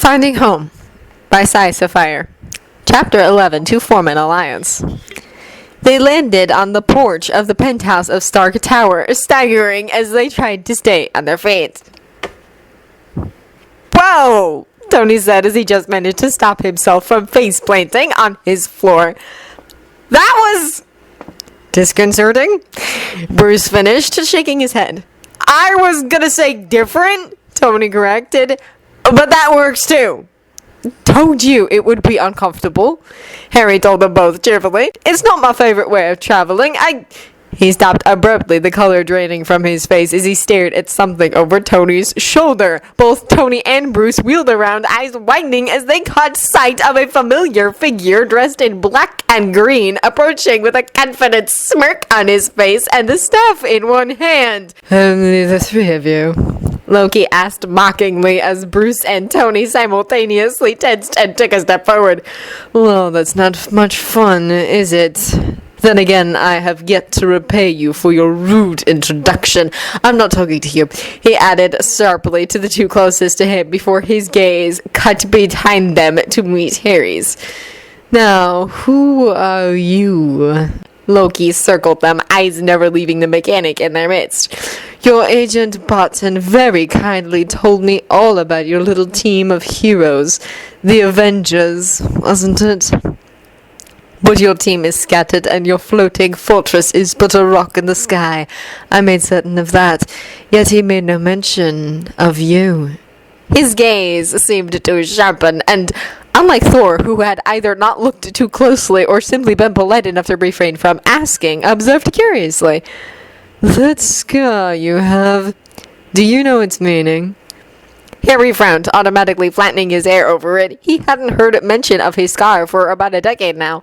Finding Home by Cy Sapphire. Chapter 11, To Form an Alliance. They landed on the porch of the penthouse of Stark Tower, staggering as they tried to stay on their feet. Whoa! Tony said as he just managed to stop himself from face-planting on his floor. That was disconcerting. Bruce finished, shaking his head. I was gonna say different, Tony corrected, but that works too. Told you it would be uncomfortable, Harry told them both cheerfully. It's not my favorite way of traveling. He stopped abruptly, the color draining from his face as he stared at something over Tony's shoulder. Both Tony and Bruce wheeled around, eyes widening as they caught sight of a familiar figure dressed in black and green, approaching with a confident smirk on his face and the staff in one hand. Only the three of you? Loki asked mockingly as Bruce and Tony simultaneously tensed and took a step forward. Well, that's not much fun, is it? Then again, I have yet to repay you for your rude introduction. I'm not talking to you, he added sharply to the two closest to him before his gaze cut behind them to meet Harry's. Now, who are you? Loki circled them, eyes never leaving the mechanic in their midst. Your agent Barton very kindly told me all about your little team of heroes, the Avengers, wasn't it? But your team is scattered, and your floating fortress is but a rock in the sky. I made certain of that. Yet he made no mention of you. His gaze seemed to sharpen, and unlike Thor, who had either not looked too closely or simply been polite enough to refrain from asking, observed curiously. That scar you have, do you know its meaning? Harry frowned, automatically flattening his hair over it. He hadn't heard mention of his scar for about a decade now.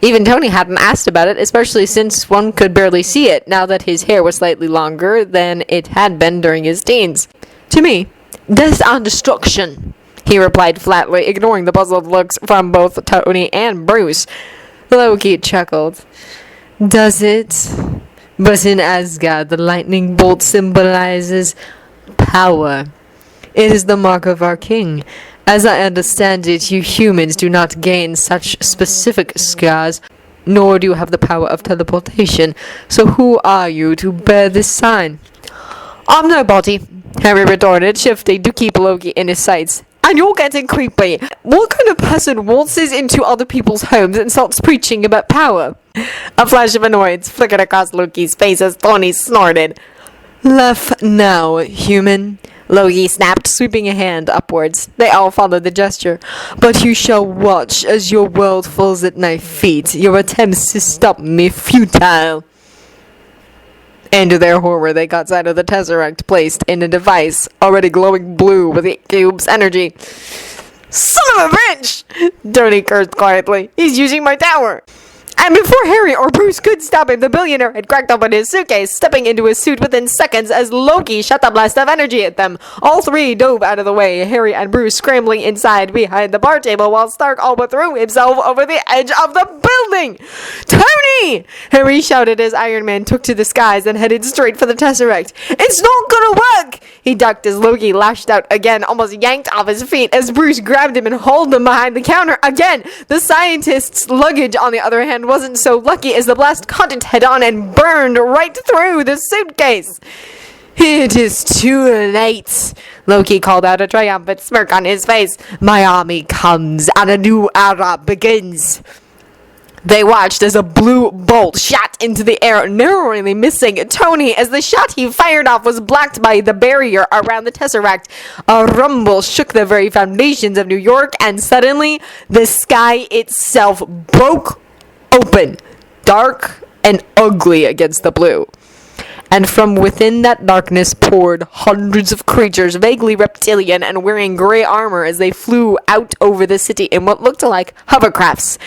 Even Tony hadn't asked about it, especially since one could barely see it, now that his hair was slightly longer than it had been during his teens. To me, death and destruction, he replied flatly, ignoring the puzzled looks from both Tony and Bruce. Loki chuckled. Does it? But in Asgard, the lightning bolt symbolizes power. It is the mark of our king. As I understand it, you humans do not gain such specific scars, nor do you have the power of teleportation. So who are you to bear this sign? I'm nobody, Harry retorted, shifting to keep Loki in his sights. And you're getting creepy. What kind of person waltzes into other people's homes and starts preaching about power? A flash of annoyance flickered across Loki's face as Tony snorted. Laugh now, human, Loki snapped, sweeping a hand upwards. They all followed the gesture. But you shall watch as your world falls at my feet. Your attempts to stop me futile. And to their horror, they caught sight of the Tesseract placed in a device already glowing blue with the cube's energy. Son of a bitch! Tony cursed quietly. He's using my tower. And before Harry or Bruce could stop him, the billionaire had cracked open his suitcase, stepping into his suit within seconds as Loki shot a blast of energy at them. All three dove out of the way, Harry and Bruce scrambling inside behind the bar table while Stark all but threw himself over the edge of the building. Tony! Harry shouted as Iron Man took to the skies and headed straight for the Tesseract. It's not gonna work! He ducked as Loki lashed out again, almost yanked off his feet as Bruce grabbed him and hauled him behind the counter again. The scientist's luggage, on the other hand, wasn't so lucky as the blast caught it head on and burned right through the suitcase. It is too late, Loki called out, a triumphant smirk on his face. My army comes and a new era begins. They watched as a blue bolt shot into the air, narrowly missing Tony as the shot he fired off was blocked by the barrier around the Tesseract. A rumble shook the very foundations of New York, and suddenly the sky itself broke open, dark and ugly against the blue. And from within that darkness poured hundreds of creatures, vaguely reptilian and wearing gray armor as they flew out over the city in what looked like hovercrafts.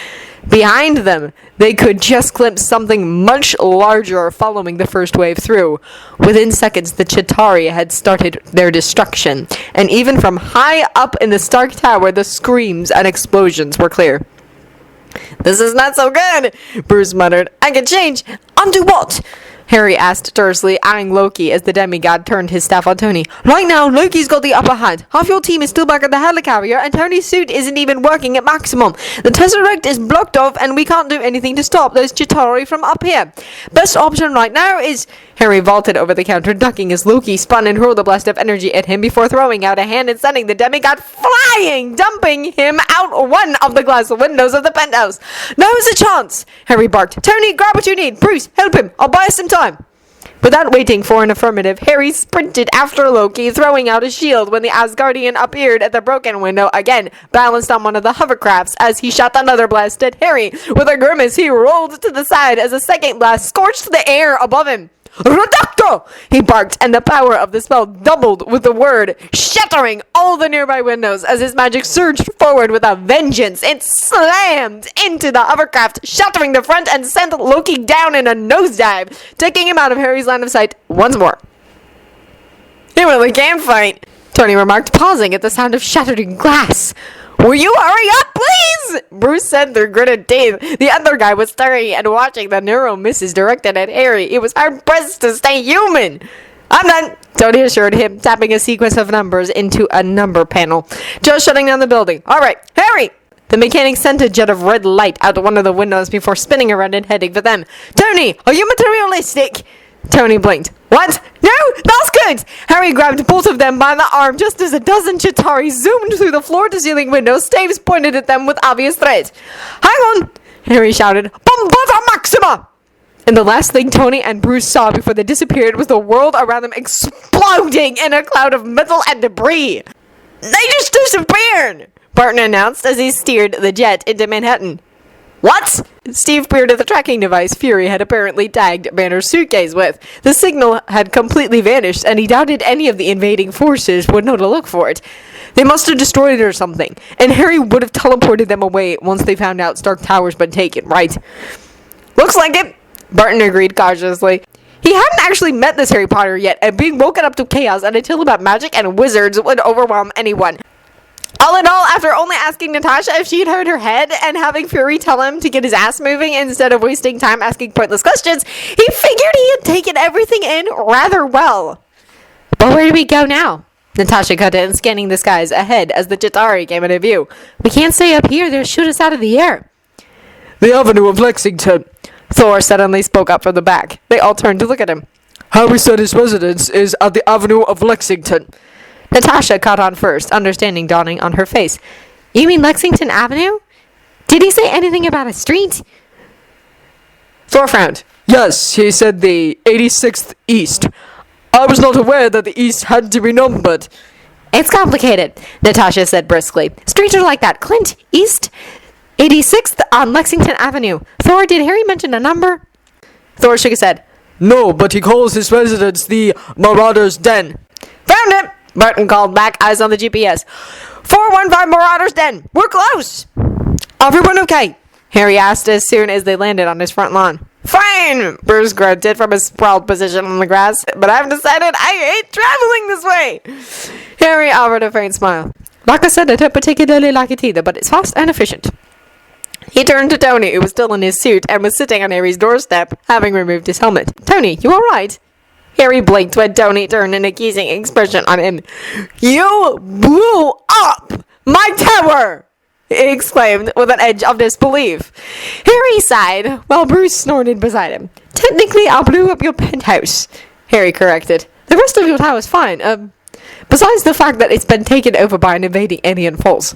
Behind them, they could just glimpse something much larger following the first wave through. Within seconds, the Chitauri had started their destruction, and even from high up in the Stark Tower, the screams and explosions were clear. This is not so good, Bruce muttered. I can change. Undo what? Harry asked tersely, eyeing Loki as the demigod turned his staff on Tony. Right now, Loki's got the upper hand. Half your team is still back at the helicarrier, and Tony's suit isn't even working at maximum. The Tesseract is blocked off, and we can't do anything to stop those Chitauri from up here. Best option right now is... Harry vaulted over the counter, ducking as Loki spun and hurled a blast of energy at him before throwing out a hand and sending the demigod flying, dumping him out one of the glass windows of the penthouse. Now's a chance, Harry barked. Tony, grab what you need. Bruce, help him. I'll buy us some time. Without waiting for an affirmative, Harry sprinted after Loki, throwing out a shield when the Asgardian appeared at the broken window again, balanced on one of the hovercrafts as he shot another blast at Harry. With a grimace, he rolled to the side as a second blast scorched the air above him. Reducto! He barked, and the power of the spell doubled with the word, shattering all the nearby windows as his magic surged forward with a vengeance. It slammed into the hovercraft, shattering the front and sent Loki down in a nosedive, taking him out of Harry's line of sight once more. He really can fight, Tony remarked, pausing at the sound of shattering glass. Will you hurry up, please? Bruce said through gritted teeth. The other guy was staring and watching the neuro misses directed at Harry. It was hard-pressed to stay human. I'm done, Tony assured him, tapping a sequence of numbers into a number panel. Just shutting down the building. All right, Harry! The mechanic sent a jet of red light out one of the windows before spinning around and heading for them. Tony, are you materialistic? Tony blinked. What? No, that's good! Harry grabbed both of them by the arm just as a dozen Chitauri zoomed through the floor-to-ceiling windows, staves pointed at them with obvious threat. Hang on! Harry shouted. Bombata Maxima! And the last thing Tony and Bruce saw before they disappeared was the world around them exploding in a cloud of metal and debris. They just disappeared! Barton announced as he steered the jet into Manhattan. What? Steve peered at the tracking device Fury had apparently tagged Banner's suitcase with. The signal had completely vanished, and he doubted any of the invading forces would know to look for it. They must have destroyed it or something, and Harry would have teleported them away once they found out Stark Tower's been taken, right? Looks like it, Barton agreed cautiously. He hadn't actually met this Harry Potter yet, and being woken up to chaos and a tale about magic and wizards would overwhelm anyone. All in all, after only asking Natasha if she'd hurt her head and having Fury tell him to get his ass moving instead of wasting time asking pointless questions, he figured he had taken everything in rather well. But where do we go now? Natasha cut in, scanning the skies ahead as the Chitauri came into view. We can't stay up here, they'll shoot us out of the air. The Avenue of Lexington, Thor suddenly spoke up from the back. They all turned to look at him. Harry said his residence is at the Avenue of Lexington. Natasha caught on first, understanding dawning on her face. You mean Lexington Avenue? Did he say anything about a street? Thor frowned. Yes, he said the 86th East. I was not aware that the East had to be numbered. It's complicated, Natasha said briskly. Streets are like that. Clint, East, 86th on Lexington Avenue. Thor, did Harry mention a number? Thor shook his head. No, but he calls his residence the Marauder's Den. Found it! Barton called back, eyes on the GPS. 415 Marauder's Den. We're close. Everyone okay? Harry asked as soon as they landed on his front lawn. Fine, Bruce grunted from his sprawled position on the grass, but I've decided I hate traveling this way. Harry offered a faint smile. Like I said, I don't particularly like it either, but it's fast and efficient. He turned to Tony, who was still in his suit and was sitting on Harry's doorstep, having removed his helmet. Tony, you all right? Harry blinked when Tony turned an accusing expression on him. You blew up my tower! He exclaimed with an edge of disbelief. Harry sighed while Bruce snorted beside him. Technically, I blew up your penthouse, Harry corrected. The rest of your tower's fine, besides the fact that it's been taken over by an invading alien force.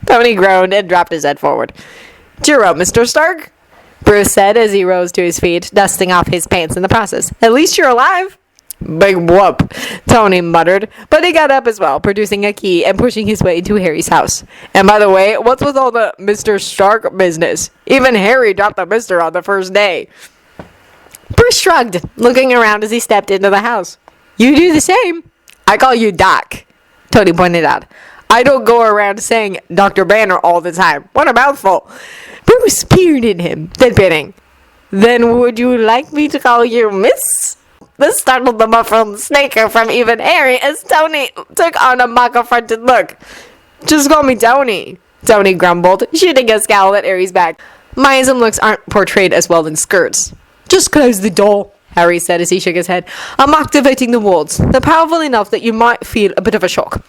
Tony groaned and dropped his head forward. Cheer up, Mr. Stark, Bruce said as he rose to his feet, dusting off his pants in the process. At least you're alive. Big whoop, Tony muttered, but he got up as well, producing a key and pushing his way into Harry's house. And by the way, what's with all the Mr. Stark business? Even Harry dropped the Mr. on the first day. Bruce shrugged, looking around as he stepped into the house. You do the same. I call you Doc, Tony pointed out. I don't go around saying Dr. Banner all the time. What a mouthful. Bruce peered at him, deadpanning. Then would you like me to call you Miss? This startled the muffled snaker from even Harry as Tony took on a mock-affronted look. Just call me Tony, Tony grumbled, shooting a scowl at Harry's back. Miasm looks aren't portrayed as well in skirts. Just close the door, Harry said as he shook his head. I'm activating the wards. They're powerful enough that you might feel a bit of a shock.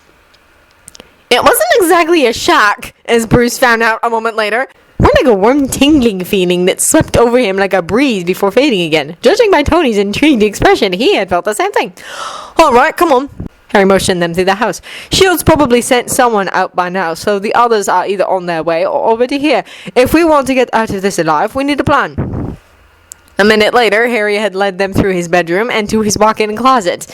It wasn't exactly a shock, as Bruce found out a moment later. More like a warm tingling feeling that swept over him like a breeze before fading again. Judging by Tony's intrigued expression, he had felt the same thing. Alright, come on. Harry motioned them through the house. Shield's probably sent someone out by now, so the others are either on their way or already here. If we want to get out of this alive, we need a plan. A minute later, Harry had led them through his bedroom and to his walk-in closet.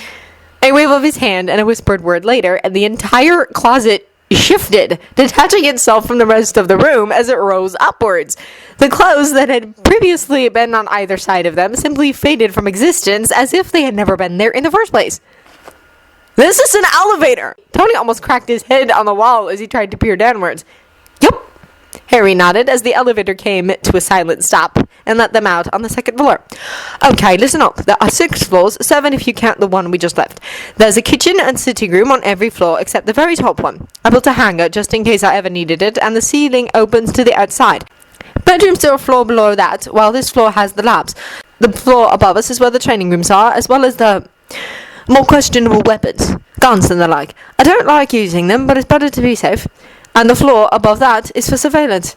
A wave of his hand and a whispered word later, and the entire closet shifted, detaching itself from the rest of the room as it rose upwards. The clothes that had previously been on either side of them simply faded from existence as if they had never been there in the first place. This is an elevator! Tony almost cracked his head on the wall as he tried to peer downwards. Yup! Harry nodded as the elevator came to a silent stop and let them out on the second floor. Okay, listen up. There are 6 floors, 7 if you count the one we just left. There's a kitchen and sitting room on every floor except the very top one. I built a hangar just in case I ever needed it, and the ceiling opens to the outside. Bedrooms are a floor below that, while this floor has the labs. The floor above us is where the training rooms are, as well as the more questionable weapons, guns and the like. I don't like using them, but it's better to be safe. And the floor above that is for surveillance.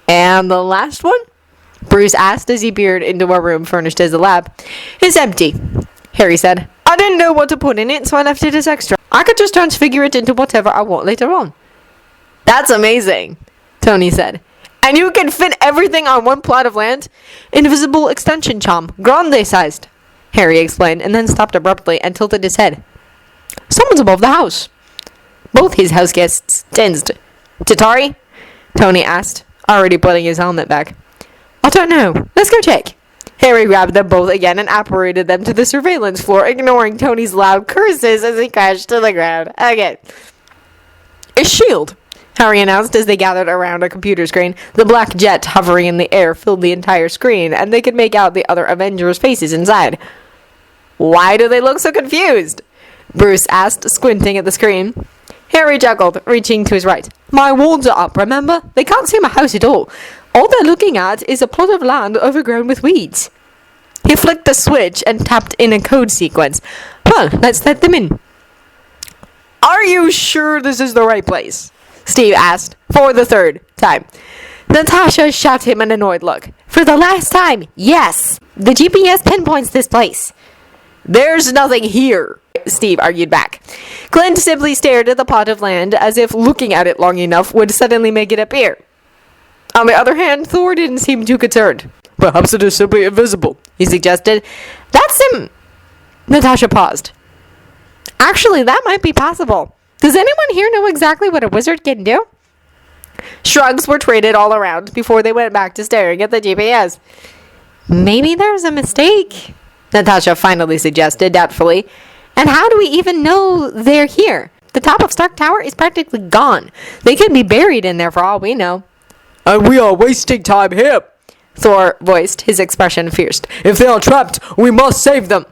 And the last one? Bruce asked as he peered into a room furnished as a lab. It's empty, Harry said. I didn't know what to put in it, so I left it as extra. I could just transfigure it into whatever I want later on. That's amazing, Tony said. And you can fit everything on one plot of land? Invisible extension charm, grande sized, Harry explained, and then stopped abruptly and tilted his head. Someone's above the house. Both his house guests tensed. Tatari? Tony asked, already putting his helmet back. I don't know. Let's go check. Harry grabbed them both again and apparated them to the surveillance floor, ignoring Tony's loud curses as he crashed to the ground. Again. A shield, Harry announced as they gathered around a computer screen. The black jet hovering in the air filled the entire screen, and they could make out the other Avengers' faces inside. Why do they look so confused? Bruce asked, squinting at the screen. Harry chuckled, reaching to his right. My walls are up, remember? They can't see my house at all. All they're looking at is a plot of land overgrown with weeds. He flicked the switch and tapped in a code sequence. Well, let's let them in. Are you sure this is the right place? Steve asked, for the 3rd time. Natasha shot him an annoyed look. For the last time, yes. The GPS pinpoints this place. There's nothing here, Steve argued back. Clint simply stared at the plot of land as if looking at it long enough would suddenly make it appear. On the other hand, Thor didn't seem too concerned. Perhaps it is simply invisible, he suggested. That's him. Natasha paused. Actually, that might be possible. Does anyone here know exactly what a wizard can do? Shrugs were traded all around before they went back to staring at the GPS. Maybe there's a mistake, Natasha finally suggested doubtfully. And how do we even know they're here? The top of Stark Tower is practically gone. They could be buried in there for all we know. And we are wasting time here, Thor voiced, his expression fierce. If they are trapped, we must save them.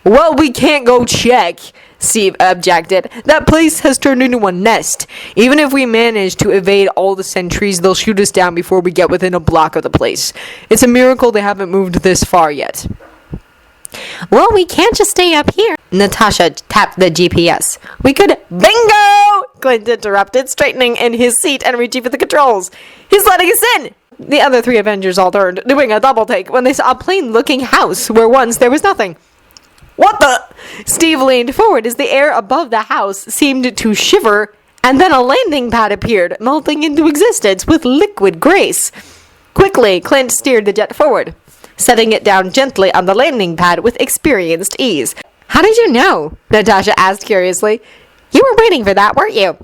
Well, we can't go check, Steve objected. That place has turned into a nest. Even if we manage to evade all the sentries, they'll shoot us down before we get within a block of the place. It's a miracle they haven't moved this far yet. Well, we can't just stay up here. Natasha tapped the GPS. We could... Bingo! Clint interrupted, straightening in his seat and reaching for the controls. He's letting us in! The other 3 Avengers all turned, doing a double take when they saw a plain-looking house where once there was nothing. What the... Steve leaned forward as the air above the house seemed to shiver, and then a landing pad appeared, melting into existence with liquid grace. Quickly, Clint steered the jet forward, setting it down gently on the landing pad with experienced ease. How did you know? Natasha asked curiously. You were waiting for that, weren't you?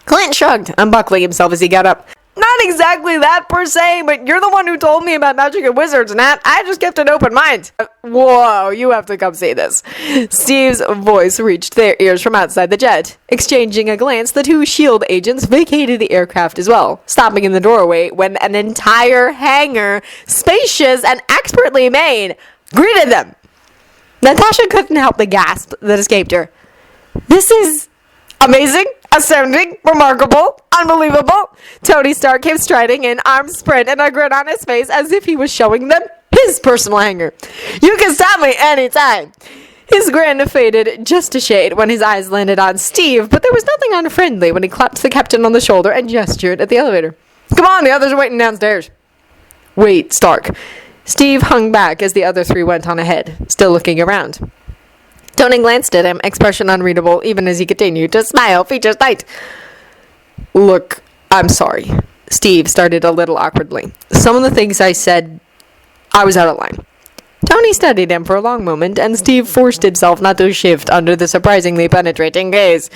Clint shrugged, unbuckling himself as he got up. Not exactly that per se, but you're the one who told me about magic and wizards, Nat. I just kept an open mind. Whoa, you have to come see this. Steve's voice reached their ears from outside the jet. Exchanging a glance, the 2 S.H.I.E.L.D. agents vacated the aircraft as well, stopping in the doorway when an entire hangar, spacious and expertly made, greeted them. Natasha couldn't help the gasp that escaped her. This is amazing, astounding, remarkable, unbelievable. Tony Stark came striding in, arms spread and a grin on his face as if he was showing them His personal hangar. You can stop me anytime. His grin faded just a shade when his eyes landed on Steve, but there was nothing unfriendly when he clapped the captain on the shoulder and gestured at the elevator. Come on, the others are waiting downstairs. Wait, Stark. Steve hung back as the other three went on ahead, still looking around. Tony glanced at him, expression unreadable, even as he continued to smile, features tight. Look, I'm sorry. Steve started a little awkwardly. Some of the things I said, I was out of line. Tony studied him for a long moment, and Steve forced himself not to shift under the surprisingly penetrating gaze.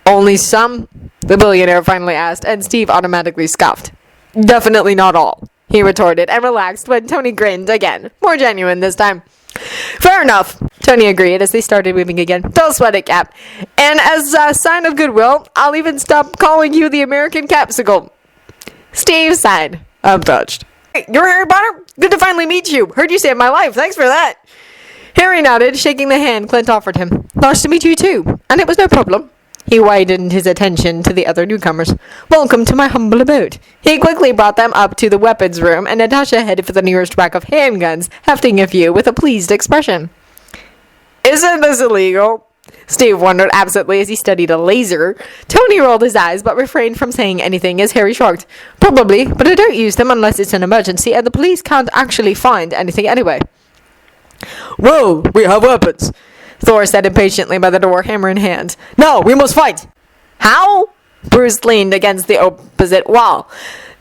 Only some? The billionaire finally asked, and Steve automatically scoffed. Definitely not all, he retorted, and relaxed when Tony grinned again, more genuine this time. Fair enough, Tony agreed as they started moving again. Don't sweat it, Cap. And as a sign of goodwill, I'll even stop calling you the American Capsicle. Steve sighed. I'm touched. Hey, you're Harry Potter? Good to finally meet you. Heard you saved my life. Thanks for that. Harry nodded, shaking the hand Clint offered him. Nice to meet you too. And it was no problem. He widened his attention to the other newcomers. Welcome to my humble abode. He quickly brought them up to the weapons room, and Natasha headed for the nearest rack of handguns, hefting a few with a pleased expression. Isn't this illegal? Steve wondered absently as he studied a laser. Tony rolled his eyes, but refrained from saying anything as Harry shrugged. Probably, but I don't use them unless it's an emergency, and the police can't actually find anything anyway. Whoa, we have weapons, Thor said impatiently by the door, hammer in hand. No, we must fight. How? Bruce leaned against the opposite wall.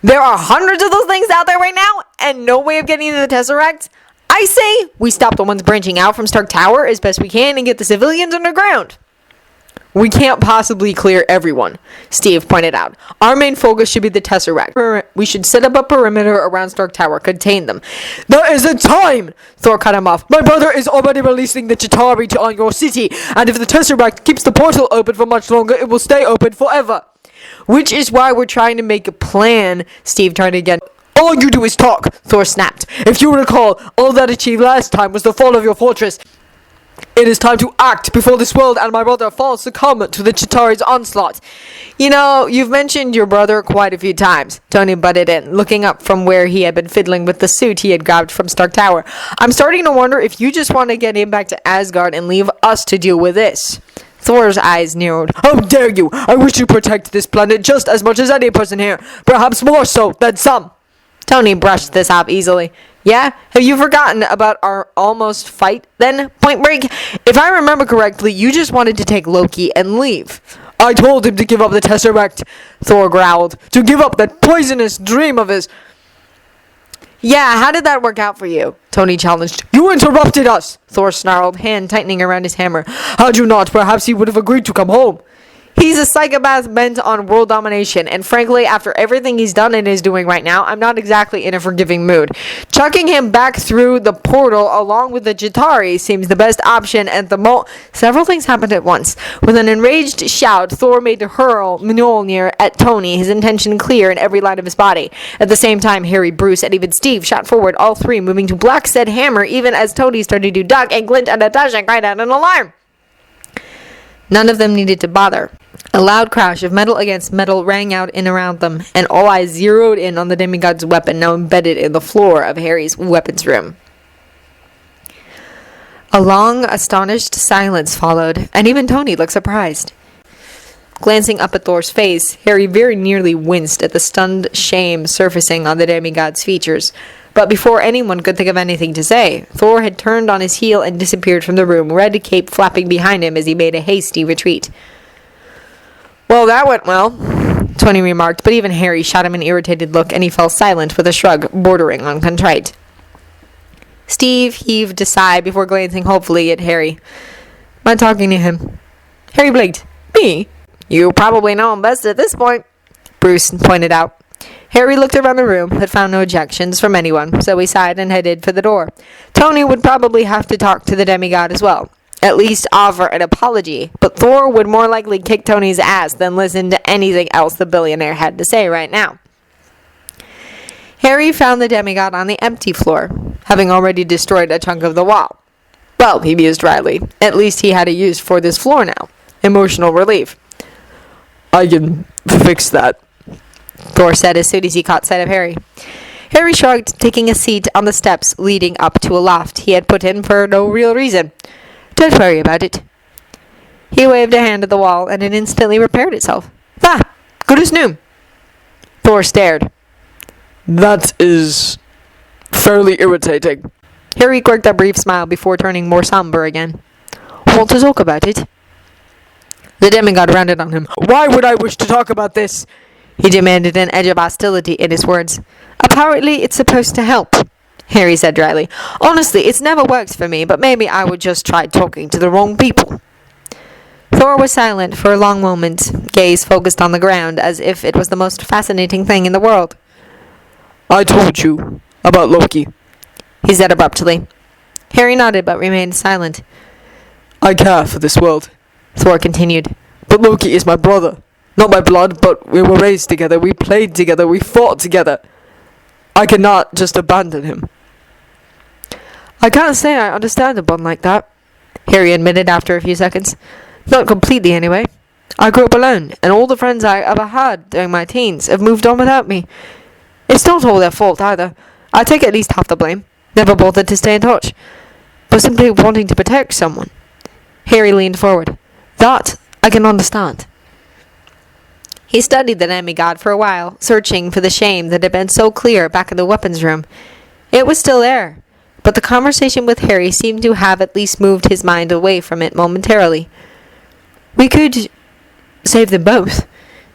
There are hundreds of those things out there right now, and no way of getting to the Tesseract? I say we stop the ones branching out from Stark Tower as best we can and get the civilians underground. We can't possibly clear everyone, Steve pointed out. Our main focus should be the Tesseract. We should set up a perimeter around Stark Tower, contain them. There isn't time! Thor cut him off. My brother is already releasing the Chitauri on your city, and if the Tesseract keeps the portal open for much longer, it will stay open forever. Which is why we're trying to make a plan, Steve tried again. All you do is talk, Thor snapped. If you recall, all that achieved last time was the fall of your fortress. It is time to act before this world and my brother succumb to the Chitauri's onslaught. You know, you've mentioned your brother quite a few times, Tony butted in, looking up from where he had been fiddling with the suit he had grabbed from Stark Tower. I'm starting to wonder if you just want to get him back to Asgard and leave us to deal with this. Thor's eyes narrowed. How dare you! I wish to protect this planet just as much as any person here, perhaps more so than some. Tony brushed this off easily. Yeah? Have you forgotten about our almost fight, then, Point Break? If I remember correctly, you just wanted to take Loki and leave. I told him to give up the Tesseract, Thor growled. To give up that poisonous dream of his. Yeah, how did that work out for you? Tony challenged. You interrupted us, Thor snarled, hand tightening around his hammer. Had you not, perhaps he would have agreed to come home. He's a psychopath bent on world domination, and frankly, after everything he's done and is doing right now, I'm not exactly in a forgiving mood. Chucking him back through the portal along with the Chitauri seems the best option at the Several things happened at once. With an enraged shout, Thor made to hurl Mjolnir at Tony, his intention clear in every line of his body. At the same time, Harry, Bruce, and even Steve shot forward, all three moving to block said hammer, even as Tony started to duck, and Clint and Natasha cried out an alarm. None of them needed to bother. A loud crash of metal against metal rang out in around them, and all eyes zeroed in on the demigod's weapon now embedded in the floor of Harry's weapons room. A long, astonished silence followed, and even Tony looked surprised. Glancing up at Thor's face, Harry very nearly winced at the stunned shame surfacing on the demigod's features. But before anyone could think of anything to say, Thor had turned on his heel and disappeared from the room, red cape flapping behind him as he made a hasty retreat. Well, that went well, Tony remarked, but even Harry shot him an irritated look, and he fell silent with a shrug bordering on contrite. Steve heaved a sigh before glancing hopefully at Harry. Am I talking to him? Harry blinked. Me? You probably know him best at this point, Bruce pointed out. Harry looked around the room, but found no objections from anyone, so he sighed and headed for the door. Tony would probably have to talk to the demigod as well. At least offer an apology, but Thor would more likely kick Tony's ass than listen to anything else the billionaire had to say right now. Harry found the demigod on the empty floor, having already destroyed a chunk of the wall. Well, he mused dryly, at least he had a use for this floor now. Emotional relief. I can fix that, Thor said as soon as he caught sight of Harry. Harry shrugged, taking a seat on the steps leading up to a loft he had put in for no real reason. Don't worry about it. He waved a hand at the wall, and it instantly repaired itself. Ah, good as new. Thor stared. That is fairly irritating. Harry quirked a brief smile before turning more somber again. Want to talk about it? The demigod rounded on him. Why would I wish to talk about this? He demanded, an edge of hostility in his words. Apparently it's supposed to help, Harry said dryly. Honestly, it's never worked for me, but maybe I would just try talking to the wrong people. Thor was silent for a long moment, gaze focused on the ground, as if it was the most fascinating thing in the world. I told you about Loki, he said abruptly. Harry nodded but remained silent. I care for this world, Thor continued. But Loki is my brother. Not by blood, but we were raised together, we played together, we fought together. I cannot just abandon him. I can't say I understand a bond like that, Harry admitted after a few seconds. Not completely, anyway. I grew up alone, and all the friends I ever had during my teens have moved on without me. It's not all their fault, either. I take at least half the blame. Never bothered to stay in touch. But simply wanting to protect someone. Harry leaned forward. That I can understand. He studied the demigod for a while, searching for the shame that had been so clear back in the weapons room. It was still there, but the conversation with Harry seemed to have at least moved his mind away from it momentarily. We could save them both,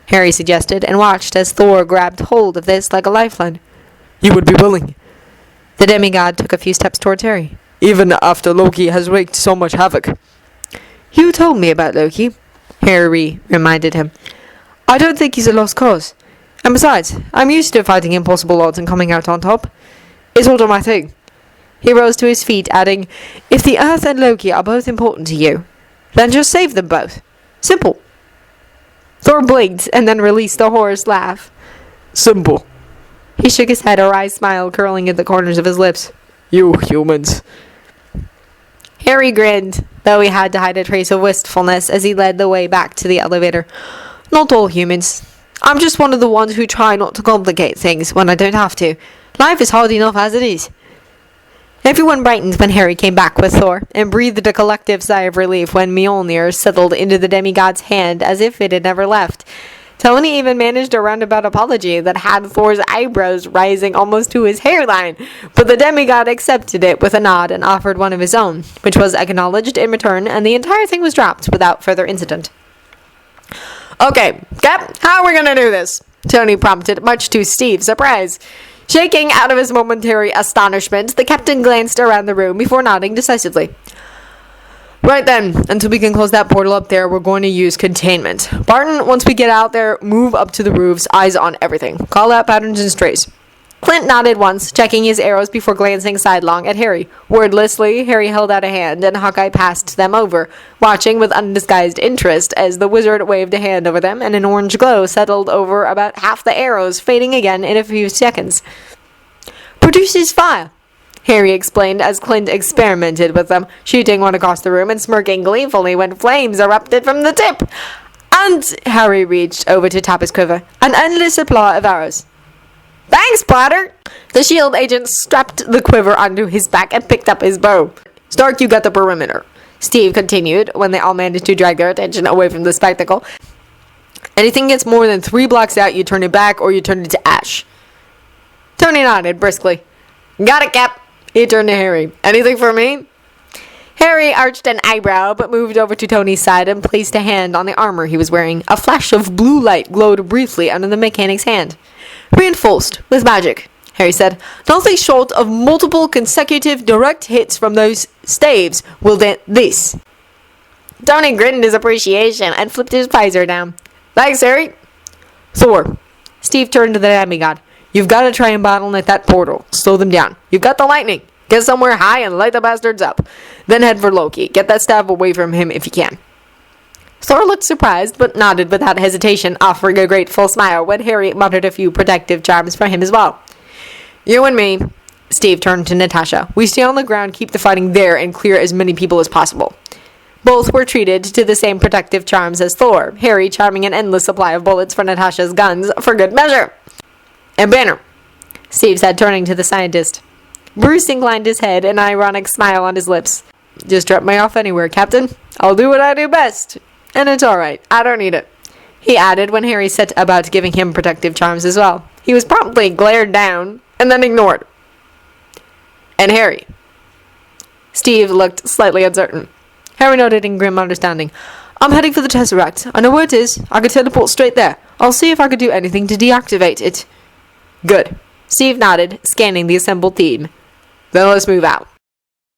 Harry suggested, and watched as Thor grabbed hold of this like a lifeline. You would be willing? The demigod took a few steps towards Harry. Even after Loki has wreaked so much havoc. You told me about Loki, Harry reminded him. I don't think he's a lost cause. And besides, I'm used to fighting impossible odds and coming out on top. It's all my thing. He rose to his feet, adding, If the Earth and Loki are both important to you, then just save them both. Simple. Thor blinked and then released a hoarse laugh. Simple. He shook his head, a wry smile curling at the corners of his lips. You humans. Harry grinned, though he had to hide a trace of wistfulness as he led the way back to the elevator. Not all humans. I'm just one of the ones who try not to complicate things when I don't have to. Life is hard enough as it is. Everyone brightened when Harry came back with Thor, and breathed a collective sigh of relief when Mjolnir settled into the demigod's hand as if it had never left. Tony even managed a roundabout apology that had Thor's eyebrows rising almost to his hairline, but the demigod accepted it with a nod and offered one of his own, which was acknowledged in return, and the entire thing was dropped without further incident. Okay, Cap, how are we gonna do this? Tony prompted, much to Steve's surprise. Shaking out of his momentary astonishment, the captain glanced around the room before nodding decisively. Right then, until we can close that portal up there, we're going to use containment. Barton, once we get out there, move up to the roofs, eyes on everything. Call out patterns and strays. Clint nodded once, checking his arrows before glancing sidelong at Harry. Wordlessly, Harry held out a hand, and Hawkeye passed them over, watching with undisguised interest as the wizard waved a hand over them, and an orange glow settled over about half the arrows, fading again in a few seconds. Produces fire, Harry explained as Clint experimented with them, shooting one across the room and smirking gleefully when flames erupted from the tip. And Harry reached over to tap his quiver. An endless supply of arrows. Thanks, Potter! The shield agent strapped the quiver onto his back and picked up his bow. Stark, you got the perimeter, Steve continued when they all managed to drag their attention away from the spectacle. Anything gets more than 3 blocks out, you turn it back or you turn it to ash. Tony nodded briskly. Got it, Cap. He turned to Harry. Anything for me? Harry arched an eyebrow, but moved over to Tony's side and placed a hand on the armor he was wearing. A flash of blue light glowed briefly under the mechanic's hand. Reinforced with magic, Harry said. Nothing short of multiple consecutive direct hits from those staves will dent this. Tony grinned his appreciation and flipped his visor down. Thanks, Harry. Thor. Steve turned to the demigod. You've got to try and bottleneck that portal. Slow them down. You've got the lightning. Get somewhere high and light the bastards up. Then head for Loki. Get that staff away from him if you can. Thor looked surprised, but nodded without hesitation, offering a grateful smile when Harry muttered a few protective charms for him as well. You and me, Steve turned to Natasha. We stay on the ground, keep the fighting there, and clear as many people as possible. Both were treated to the same protective charms as Thor, Harry charming an endless supply of bullets for Natasha's guns for good measure. And Banner. Steve said, turning to the scientist. Bruce inclined his head, an ironic smile on his lips. Just drop me off anywhere, Captain. I'll do what I do best. And it's alright. I don't need it. He added when Harry set about giving him protective charms as well. He was promptly glared down and then ignored. And Harry. Steve looked slightly uncertain. Harry nodded in grim understanding. I'm heading for the Tesseract. I know where it is. I can teleport straight there. I'll see if I can do anything to deactivate it. Good. Steve nodded, scanning the assembled team. Then let's move out.